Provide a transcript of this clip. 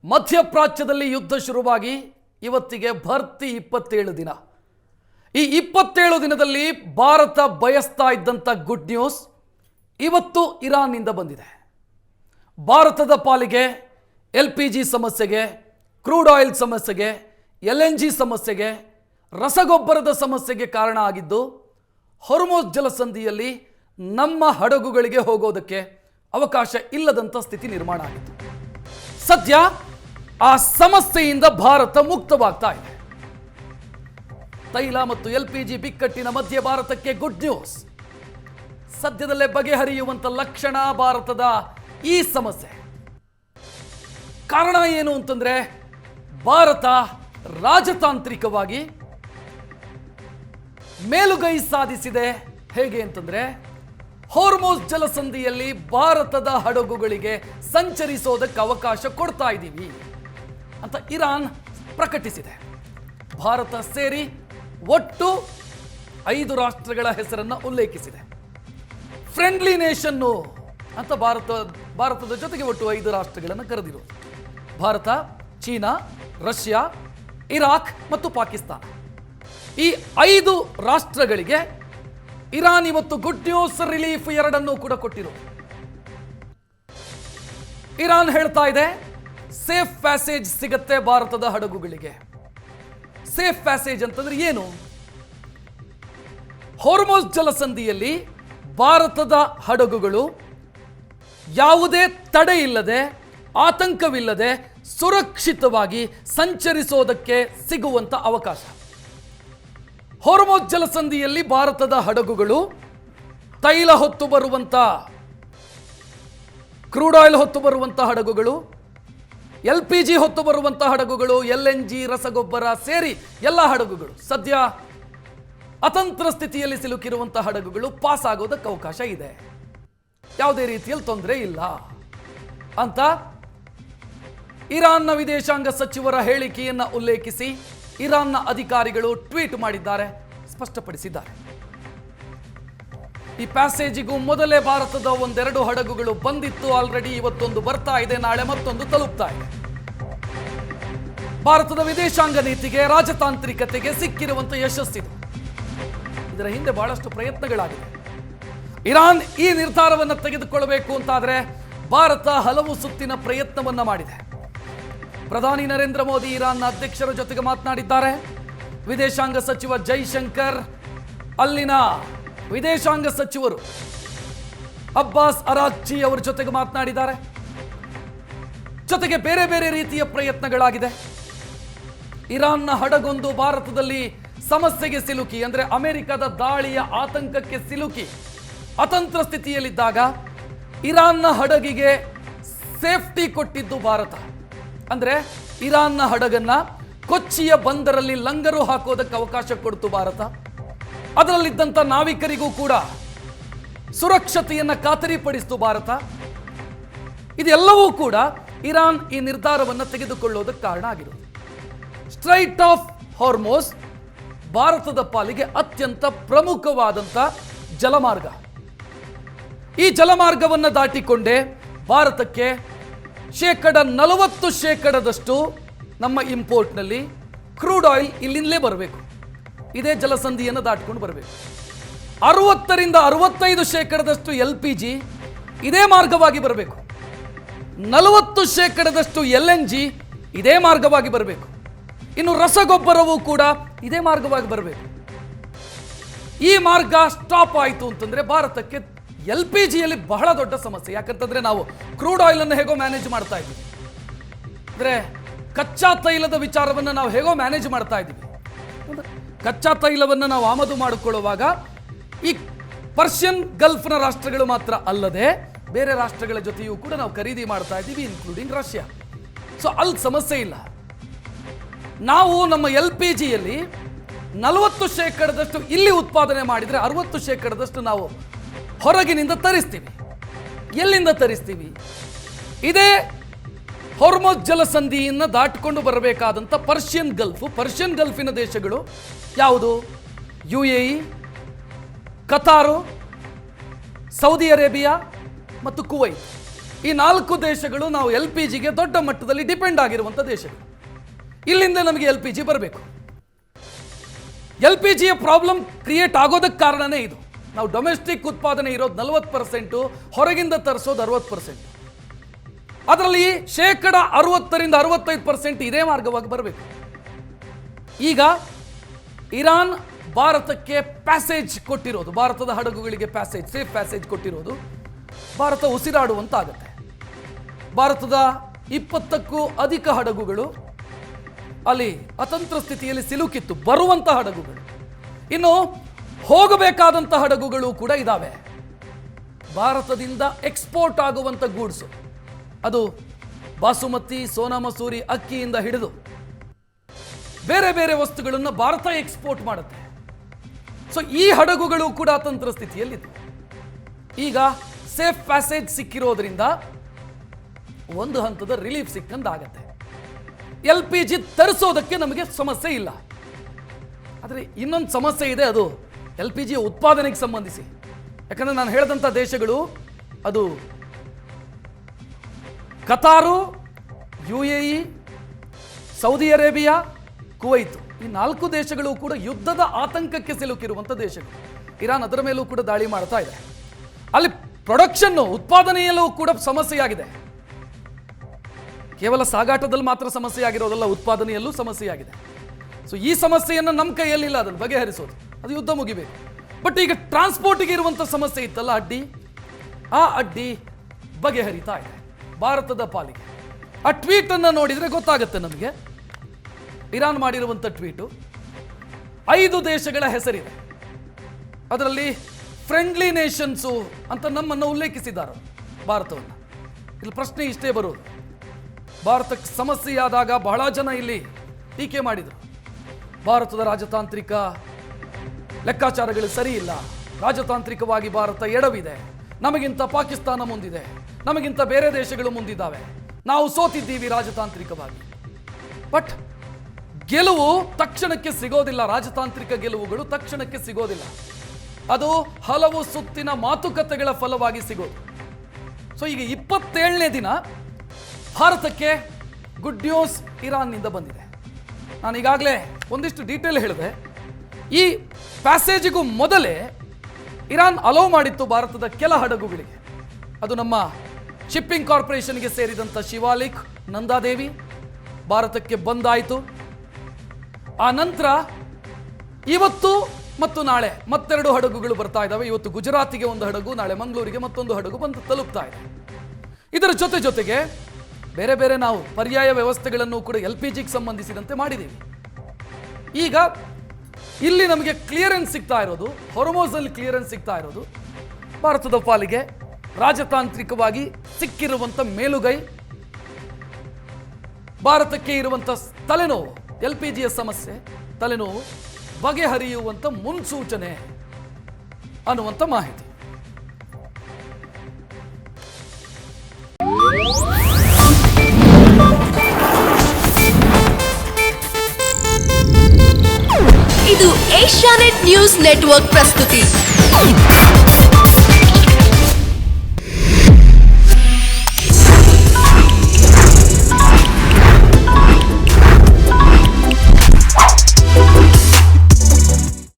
ಮಧ್ಯಪ್ರಾಚ್ಯದಲ್ಲಿ ಯುದ್ಧ ಶುರುವಾಗಿ ಇವತ್ತಿಗೆ ಭರ್ತಿ 27 ದಿನ. ಈ 27 ದಿನದಲ್ಲಿ ಭಾರತ ಬಯಸ್ತಾ ಇದ್ದಂತ ಗುಡ್ ನ್ಯೂಸ್ ಇವತ್ತು ಇರಾನ್ನಿಂದ ಬಂದಿದೆ. ಭಾರತದ ಪಾಲಿಗೆ LPG ಸಮಸ್ಯೆಗೆ, ಕ್ರೂಡ್ ಆಯಿಲ್ ಸಮಸ್ಯೆಗೆ, LNG ಸಮಸ್ಯೆಗೆ, ರಸಗೊಬ್ಬರದ ಸಮಸ್ಯೆಗೆ ಕಾರಣ ಆಗಿದ್ದು ಹೊರ್ಮುಜ್ ಜಲಸಂಧಿಯಲ್ಲಿ ನಮ್ಮ ಹಡಗುಗಳಿಗೆ ಹೋಗೋದಕ್ಕೆ ಅವಕಾಶ ಇಲ್ಲದಂತ ಸ್ಥಿತಿ ನಿರ್ಮಾಣ ಆಗಿತ್ತು. ಸದ್ಯ ಆ ಸಮಸ್ಯೆಯಿಂದ ಭಾರತ ಮುಕ್ತವಾಗ್ತಾ ಇದೆ. ತೈಲ ಮತ್ತು LPG ಬಿಕ್ಕಟ್ಟಿನ ಮಧ್ಯೆ ಭಾರತಕ್ಕೆ ಗುಡ್ ನ್ಯೂಸ್. ಸದ್ಯದಲ್ಲೇ ಬಗೆಹರಿಯುವಂತ ಲಕ್ಷಣ ಭಾರತದ ಈ ಸಮಸ್ಯೆ. ಕಾರಣ ಏನು ಅಂತಂದ್ರೆ ಭಾರತ ರಾಜತಾಂತ್ರಿಕವಾಗಿ ಮೇಲುಗೈ ಸಾಧಿಸಿದೆ. ಹೇಗೆ ಅಂತಂದ್ರೆ ಹೊರ್ಮುಜ್ ಜಲಸಂಧಿಯಲ್ಲಿ ಭಾರತದ ಹಡಗುಗಳಿಗೆ ಸಂಚರಿಸೋದಕ್ಕೆ ಅವಕಾಶ ಕೊಡ್ತಾ ಇದ್ದೀವಿ ಅಂತ ಇರಾನ್ ಪ್ರಕಟಿಸಿದೆ. ಭಾರತ ಸೇರಿ ಒಟ್ಟು 5 ರಾಷ್ಟ್ರಗಳ ಹೆಸರನ್ನು ಉಲ್ಲೇಖಿಸಿದೆ. ಫ್ರೆಂಡ್ಲಿ ನೇಷನ್ನು ಅಂತ ಭಾರತದ ಜೊತೆಗೆ ಒಟ್ಟು 5 ರಾಷ್ಟ್ರಗಳನ್ನು ಕರೆದಿರೋದು. ಭಾರತ, ಚೀನಾ, ರಷ್ಯಾ, ಇರಾಕ್ ಮತ್ತು ಪಾಕಿಸ್ತಾನ. ಈ 5 ರಾಷ್ಟ್ರಗಳಿಗೆ ಇರಾನ್ ಇವತ್ತು ಗುಡ್ ನ್ಯೂಸ್ ರಿಲೀಫ್ 2 ಕೂಡ ಕೊಟ್ಟಿರೋ. ಇರಾನ್ ಹೇಳ್ತಾ ಇದೆ ಸೇಫ್ ಪ್ಯಾಸೇಜ್ ಸಿಗತ್ತೆ ಭಾರತದ ಹಡಗುಗಳಿಗೆ. ಸೇಫ್ ಪ್ಯಾಸೇಜ್ ಅಂತಂದ್ರೆ ಏನು? ಹೊರ್ಮುಜ್ ಜಲಸಂಧಿಯಲ್ಲಿ ಭಾರತದ ಹಡಗುಗಳು ಯಾವುದೇ ತಡೆ ಇಲ್ಲದೆ, ಆತಂಕವಿಲ್ಲದೆ ಸುರಕ್ಷಿತವಾಗಿ ಸಂಚರಿಸೋದಕ್ಕೆ ಸಿಗುವಂತ ಅವಕಾಶ. ಹೊರ್ಮುಜ್ ಜಲಸಂಧಿಯಲ್ಲಿ ಭಾರತದ ಹಡಗುಗಳು ತೈಲ ಹೊತ್ತು ಬರುವಂತ, ಕ್ರೂಡ್ ಆಯಿಲ್ ಹೊತ್ತು ಬರುವಂತ ಹಡಗುಗಳು, LPG ಹೊತ್ತು ಬರುವಂತ ಹಡಗುಗಳು, LNG, ರಸಗೊಬ್ಬರ ಸೇರಿ ಎಲ್ಲ ಹಡಗುಗಳು, ಸದ್ಯ ಅತಂತ್ರ ಸ್ಥಿತಿಯಲ್ಲಿ ಸಿಲುಕಿರುವಂತ ಹಡಗುಗಳು ಪಾಸ್ ಆಗೋದಕ್ಕೆ ಅವಕಾಶ ಇದೆ. ಯಾವುದೇ ರೀತಿಯಲ್ಲಿ ತೊಂದರೆ ಇಲ್ಲ ಅಂತ ಇರಾನ್ನ ವಿದೇಶಾಂಗ ಸಚಿವರ ಹೇಳಿಕೆಯನ್ನ ಉಲ್ಲೇಖಿಸಿ ಇರಾನ್ನ ಅಧಿಕಾರಿಗಳು ಟ್ವೀಟ್ ಮಾಡಿದ್ದಾರೆ, ಸ್ಪಷ್ಟಪಡಿಸಿದ್ದಾರೆ. ಈ ಪ್ಯಾಸೇಜಿಗೂ ಮೊದಲೇ ಭಾರತದ 1-2 ಹಡಗುಗಳು ಬಂದಿತ್ತು ಆಲ್ರೆಡಿ. ಇವತ್ತೊಂದು ಬರ್ತಾ ಇದೆ, ನಾಳೆ ಮತ್ತೊಂದು ತಲುಪ್ತಾ ಇದೆ. ಭಾರತದ ವಿದೇಶಾಂಗ ನೀತಿಗೆ, ರಾಜತಾಂತ್ರಿಕತೆಗೆ ಸಿಕ್ಕಿರುವಂತ ಯಶಸ್ಸಿದು. ಇದರ ಹಿಂದೆ ಬಹಳಷ್ಟು ಪ್ರಯತ್ನಗಳಾಗಿದೆ. ಇರಾನ್ ಈ ನಿರ್ಧಾರವನ್ನು ತೆಗೆದುಕೊಳ್ಳಬೇಕು ಅಂತಾದ್ರೆ ಭಾರತ ಹಲವು ಸುತ್ತಿನ ಪ್ರಯತ್ನವನ್ನ ಮಾಡಿದೆ. ಪ್ರಧಾನಿ ನರೇಂದ್ರ ಮೋದಿ ಇರಾನ್ನ ಅಧ್ಯಕ್ಷರ ಜೊತೆಗೆ ಮಾತನಾಡಿದ್ದಾರೆ. ವಿದೇಶಾಂಗ ಸಚಿವ ಜೈಶಂಕರ್, ಅಲ್ಲಿನ ವಿದೇಶಾಂಗ ಸಚಿವರು ಅಬ್ಬಾಸ್ ಅರಾಗ್ಚಿ ಅವರ ಜೊತೆಗೆ ಮಾತನಾಡಿದ್ದಾರೆ. ಜೊತೆಗೆ ಬೇರೆ ಬೇರೆ ರೀತಿಯ ಪ್ರಯತ್ನಗಳಾಗಿದೆ. ಇರಾನ್ನ ಹಡಗೊಂದು ಭಾರತದಲ್ಲಿ ಸಮಸ್ಯೆಗೆ ಸಿಲುಕಿ, ಅಂದ್ರೆ ಅಮೆರಿಕದ ದಾಳಿಯ ಆತಂಕಕ್ಕೆ ಸಿಲುಕಿ ಅತಂತ್ರ ಸ್ಥಿತಿಯಲ್ಲಿದ್ದಾಗ ಇರಾನ್ನ ಹಡಗಿಗೆ ಸೇಫ್ಟಿ ಕೊಟ್ಟಿದ್ದು ಭಾರತ. ಅಂದ್ರೆ ಇರಾನ್ನ ಹಡಗನ್ನ ಕೊಚ್ಚಿಯ ಬಂದರಲ್ಲಿ ಲಂಗರು ಹಾಕೋದಕ್ಕೆ ಅವಕಾಶ ಕೊಡ್ತು ಭಾರತ. ಅದರಲ್ಲಿದ್ದಂಥ ನಾವಿಕರಿಗೂ ಕೂಡ ಸುರಕ್ಷತೆಯನ್ನ ಖಾತರಿಪಡಿಸಿತು ಭಾರತ. ಇದೆಲ್ಲವೂ ಕೂಡ ಇರಾನ್ ಈ ನಿರ್ಧಾರವನ್ನು ತೆಗೆದುಕೊಳ್ಳೋದಕ್ಕೆ ಕಾರಣ ಆಗಿರೋದು. ಸ್ಟ್ರೈಟ್ ಆಫ್ ಹೊರ್ಮುಜ್ ಭಾರತದ ಪಾಲಿಗೆ ಅತ್ಯಂತ ಪ್ರಮುಖವಾದಂಥ ಜಲಮಾರ್ಗ. ಈ ಜಲಮಾರ್ಗವನ್ನು ದಾಟಿಕೊಂಡೇ ಭಾರತಕ್ಕೆ 40% ನಮ್ಮ ಇಂಪೋರ್ಟ್ನಲ್ಲಿ ಕ್ರೂಡ್ ಆಯಿಲ್ ಇಲ್ಲಿಂದಲೇ ಬರಬೇಕು. ಇದೇ ಜಲಸಂಧಿಯನ್ನು ದಾಟಿಕೊಂಡು ಬರಬೇಕು. 60-65% LPG ಇದೇ ಮಾರ್ಗವಾಗಿ ಬರಬೇಕು. 40% LNG ಇದೇ ಮಾರ್ಗವಾಗಿ ಬರಬೇಕು. ಇನ್ನು ರಸಗೊಬ್ಬರವೂ ಕೂಡ ಇದೇ ಮಾರ್ಗವಾಗಿ ಬರಬೇಕು. ಈ ಮಾರ್ಗ ಸ್ಟಾಪ್ ಆಯಿತು ಅಂತಂದ್ರೆ ಭಾರತಕ್ಕೆ LPGಯಲ್ಲಿ ಬಹಳ ದೊಡ್ಡ ಸಮಸ್ಯೆ. ಯಾಕಂತಂದ್ರೆ ನಾವು ಕ್ರೂಡ್ ಆಯಿಲ್ ಅನ್ನು ಹೇಗೋ ಮ್ಯಾನೇಜ್ ಮಾಡ್ತಾ ಇದ್ದೀವಿ, ಅಂದ್ರೆ ಕಚ್ಚಾ ತೈಲದ ವಿಚಾರವನ್ನು ನಾವು ಹೇಗೋ ಮ್ಯಾನೇಜ್ ಮಾಡ್ತಾ ಇದ್ದೀವಿ. ಕಚ್ಚಾ ತೈಲವನ್ನು ನಾವು ಆಮದು ಮಾಡಿಕೊಳ್ಳುವಾಗ ಈ ಪರ್ಷಿಯನ್ ಗಲ್ಫ್ನ ರಾಷ್ಟ್ರಗಳು ಮಾತ್ರ ಅಲ್ಲದೆ ಬೇರೆ ರಾಷ್ಟ್ರಗಳ ಜೊತೆಯೂ ಕೂಡ ನಾವು ಖರೀದಿ ಮಾಡ್ತಾ ಇದ್ದೀವಿ, ಇನ್ಕ್ಲೂಡಿಂಗ್ ರಷ್ಯಾ. ಸೊ ಅಲ್ಲಿ ಸಮಸ್ಯೆ ಇಲ್ಲ. ನಾವು ನಮ್ಮ LPGಯಲ್ಲಿ 40% ಇಲ್ಲಿ ಉತ್ಪಾದನೆ ಮಾಡಿದರೆ 60% ನಾವು ಹೊರಗಿನಿಂದ ತರಿಸ್ತೀವಿ. ಎಲ್ಲಿಂದ ತರಿಸ್ತೀವಿ? ಇದೇ ಹೊರ್ಮುಜ್ ಜಲಸಂಧಿಯನ್ನು ದಾಟಿಕೊಂಡು ಬರಬೇಕಾದಂಥ ಪರ್ಷಿಯನ್ ಗಲ್ಫಿನ ದೇಶಗಳು ಯಾವುದು? UAE, ಕತಾರು, ಸೌದಿ ಅರೇಬಿಯಾ ಮತ್ತು ಕುವೈತ್. ಈ 4 ದೇಶಗಳು ನಾವು LPGಗೆ ದೊಡ್ಡ ಮಟ್ಟದಲ್ಲಿ ಡಿಪೆಂಡ್ ಆಗಿರುವಂಥ ದೇಶಗಳು. ಇಲ್ಲಿಂದ ನಮಗೆ LPG ಬರಬೇಕು. LPGಯ ಪ್ರಾಬ್ಲಮ್ ಕ್ರಿಯೇಟ್ ಆಗೋದಕ್ಕೆ ಕಾರಣನೇ ಇದು. ನಾವು ಡೊಮೆಸ್ಟಿಕ್ ಉತ್ಪಾದನೆ ಇರೋದು 40%, ಹೊರಗಿಂದ ತರಿಸೋದು 60%. ಅದರಲ್ಲಿ 60% 65% ಇದೇ ಮಾರ್ಗವಾಗಿ ಬರಬೇಕು. ಈಗ ಇರಾನ್ ಭಾರತಕ್ಕೆ ಪ್ಯಾಸೇಜ್ ಕೊಟ್ಟಿರೋದು, ಭಾರತದ ಹಡಗುಗಳಿಗೆ ಸೇಫ್ ಪ್ಯಾಸೇಜ್ ಕೊಟ್ಟಿರೋದು ಭಾರತ ಉಸಿರಾಡುವಂತಾಗತ್ತೆ. ಭಾರತದ 20ಕ್ಕೂ ಅಧಿಕ ಹಡಗುಗಳು ಅಲ್ಲಿ ಅತಂತ್ರ ಸ್ಥಿತಿಯಲ್ಲಿ ಸಿಲುಕಿತ್ತು, ಬರುವಂಥ ಹಡಗುಗಳು. ಇನ್ನು ಹೋಗಬೇಕಾದಂಥ ಹಡಗುಗಳು ಕೂಡ ಇದ್ದಾವೆ. ಭಾರತದಿಂದ ಎಕ್ಸ್ಪೋರ್ಟ್ ಆಗುವಂಥ ಗೂಡ್ಸು, ಅದು ಬಾಸುಮತಿ, ಸೋನಾ ಮಸೂರಿ ಅಕ್ಕಿಯಿಂದ ಹಿಡಿದು ಬೇರೆ ಬೇರೆ ವಸ್ತುಗಳನ್ನು ಭಾರತ ಎಕ್ಸ್ಪೋರ್ಟ್ ಮಾಡುತ್ತೆ. ಸೊ ಈ ಹಡಗುಗಳು ಕೂಡ ಅತಂತ್ರ ಸ್ಥಿತಿಯಲ್ಲಿತ್ತು. ಈಗ ಸೇಫ್ ಪ್ಯಾಸೇಜ್ ಸಿಕ್ಕಿರೋದ್ರಿಂದ ಒಂದು ಹಂತದ ರಿಲೀಫ್ ಸಿಕ್ಕಂದಾಗತ್ತೆ. LPG ತರಿಸೋದಕ್ಕೆ ನಮಗೆ ಸಮಸ್ಯೆ ಇಲ್ಲ. ಆದರೆ ಇನ್ನೊಂದು ಸಮಸ್ಯೆ ಇದೆ, ಅದು LPG ಉತ್ಪಾದನೆಗೆ ಸಂಬಂಧಿಸಿ. ಯಾಕಂದರೆ ನಾನು ಹೇಳಿದಂಥ ದೇಶಗಳು ಅದು ಕತಾರು, UAE, ಸೌದಿ ಅರೇಬಿಯಾ, ಕುವೈತ್. ಈ 4 ದೇಶಗಳು ಕೂಡ ಯುದ್ಧದ ಆತಂಕಕ್ಕೆ ಸಿಲುಕಿರುವಂಥ ದೇಶಗಳು. ಇರಾನ್ ಅದರ ಮೇಲೂ ಕೂಡ ದಾಳಿ ಮಾಡ್ತಾ ಇದೆ. ಅಲ್ಲಿ ಪ್ರೊಡಕ್ಷನ್ನು, ಉತ್ಪಾದನೆಯಲ್ಲೂ ಕೂಡ ಸಮಸ್ಯೆಯಾಗಿದೆ. ಕೇವಲ ಸಾಗಾಟದಲ್ಲಿ ಮಾತ್ರ ಸಮಸ್ಯೆ ಆಗಿರೋದಲ್ಲ, ಉತ್ಪಾದನೆಯಲ್ಲೂ ಸಮಸ್ಯೆಯಾಗಿದೆ. ಸೊ ಈ ಸಮಸ್ಯೆಯನ್ನು ನಮ್ಮ ಕೈಯಲ್ಲಿಲ್ಲ ಅದನ್ನು ಬಗೆಹರಿಸೋದು, ಅದು ಯುದ್ಧ ಮುಗಿಬೇಕು. ಬಟ್ ಈಗ ಟ್ರಾನ್ಸ್ಪೋರ್ಟಿಗೆ ಇರುವಂಥ ಸಮಸ್ಯೆ ಇತ್ತಲ್ಲ, ಆ ಅಡ್ಡಿ ಬಗೆಹರಿತಾ ಇದೆ ಭಾರತದ ಪಾಲಿಗೆ. ಆ ಟ್ವೀಟನ್ನು ನೋಡಿದರೆ ಗೊತ್ತಾಗುತ್ತೆ ನಮಗೆ. ಇರಾನ್ ಮಾಡಿರುವಂಥ ಟ್ವೀಟು 5 ದೇಶಗಳ ಹೆಸರಿದೆ. ಅದರಲ್ಲಿ ಫ್ರೆಂಡ್ಲಿ ನೇಷನ್ಸು ಅಂತ ನಮ್ಮನ್ನು ಉಲ್ಲೇಖಿಸಿದ್ದಾರೆ ಭಾರತವನ್ನು. ಇಲ್ಲಿ ಪ್ರಶ್ನೆ ಇಷ್ಟೇ ಬರೋದು, ಭಾರತಕ್ಕೆ ಸಮಸ್ಯೆಯಾದಾಗ ಬಹಳ ಜನ ಇಲ್ಲಿ ಟೀಕೆ ಮಾಡಿದರು. ಭಾರತದ ರಾಜತಾಂತ್ರಿಕ ಲೆಕ್ಕಾಚಾರಗಳು ಸರಿ ಇಲ್ಲ, ರಾಜತಾಂತ್ರಿಕವಾಗಿ ಭಾರತ ಎಡವಿದೆ, ನಮಗಿಂತ ಪಾಕಿಸ್ತಾನ ಮುಂದಿದೆ, ನಮಗಿಂತ ಬೇರೆ ದೇಶಗಳು ಮುಂದಿದ್ದಾವೆ, ನಾವು ಸೋತಿದ್ದೀವಿ ರಾಜತಾಂತ್ರಿಕವಾಗಿ. ಬಟ್ ಗೆಲುವು ತಕ್ಷಣಕ್ಕೆ ಸಿಗೋದಿಲ್ಲ, ರಾಜತಾಂತ್ರಿಕ ಗೆಲುವುಗಳು ತಕ್ಷಣಕ್ಕೆ ಸಿಗೋದಿಲ್ಲ. ಅದು ಹಲವು ಸುತ್ತಿನ ಮಾತುಕತೆಗಳ ಫಲವಾಗಿ ಸಿಗೋದು. ಸೊ ಈಗ 27ನೇ ದಿನ ಭಾರತಕ್ಕೆ ಗುಡ್ ನ್ಯೂಸ್ ಇರಾನ್ನಿಂದ ಬಂದಿದೆ. ನಾನು ಈಗಾಗಲೇ ಒಂದಿಷ್ಟು ಡೀಟೇಲ್ ಹೇಳಿದೆ. ಈ ಪ್ಯಾಸೇಜಿಗೂ ಮೊದಲೇ ಇರಾನ್ ಅಲೋ ಮಾಡಿತ್ತು ಭಾರತದ ಕೆಲ ಹಡಗುಗಳಿಗೆ. ಅದು ನಮ್ಮ ಶಿಪ್ಪಿಂಗ್ ಕಾರ್ಪೊರೇಷನ್ಗೆ ಸೇರಿದಂಥ ಶಿವಾಲಿಕ್, ನಂದಾದೇವಿ ಭಾರತಕ್ಕೆ ಬಂದಾಯಿತು. ಆ ನಂತರ ಇವತ್ತು ಮತ್ತು ನಾಳೆ ಮತ್ತೆರಡು ಹಡಗುಗಳು ಬರ್ತಾ ಇದ್ದಾವೆ. ಇವತ್ತು ಗುಜರಾತಿಗೆ ಒಂದು ಹಡಗು, ನಾಳೆ ಮಂಗಳೂರಿಗೆ ಮತ್ತೊಂದು ಹಡಗು ಬಂದು ತಲುಪ್ತಾ ಇದೆ. ಇದರ ಜೊತೆಗೆ ಬೇರೆ ಬೇರೆ ನಾವು ಪರ್ಯಾಯ ವ್ಯವಸ್ಥೆಗಳನ್ನು ಕೂಡ LPGಗೆ ಸಂಬಂಧಿಸಿದಂತೆ ಮಾಡಿದ್ದೀವಿ. ಈಗ ಇಲ್ಲಿ ನಮಗೆ ಕ್ಲಿಯರೆನ್ಸ್ ಸಿಗ್ತಾ ಇರೋದು, ಹೊರ್ಮೋಜಲ್ಲಿ ಕ್ಲಿಯರೆನ್ಸ್ ಸಿಗ್ತಾ ಇರೋದು ಭಾರತದ ಪಾಲಿಗೆ ರಾಜತಾಂತ್ರಿಕವಾಗಿ ಸಿಕ್ಕಿರುವಂಥ ಮೇಲುಗೈ, ಭಾರತಕ್ಕೆ ಇರುವಂಥ ತಲೆನೋವು, LPGಯ ಸಮಸ್ಯೆ, ತಲೆನೋವು ಬಗೆಹರಿಯುವಂಥ ಮುನ್ಸೂಚನೆ ಅನ್ನುವಂಥ ಮಾಹಿತಿ. ಇದು ಏಷ್ಯಾನೆಟ್ ನ್ಯೂಸ್ ನೆಟ್ವರ್ಕ್ ಪ್ರಸ್ತುತಿ.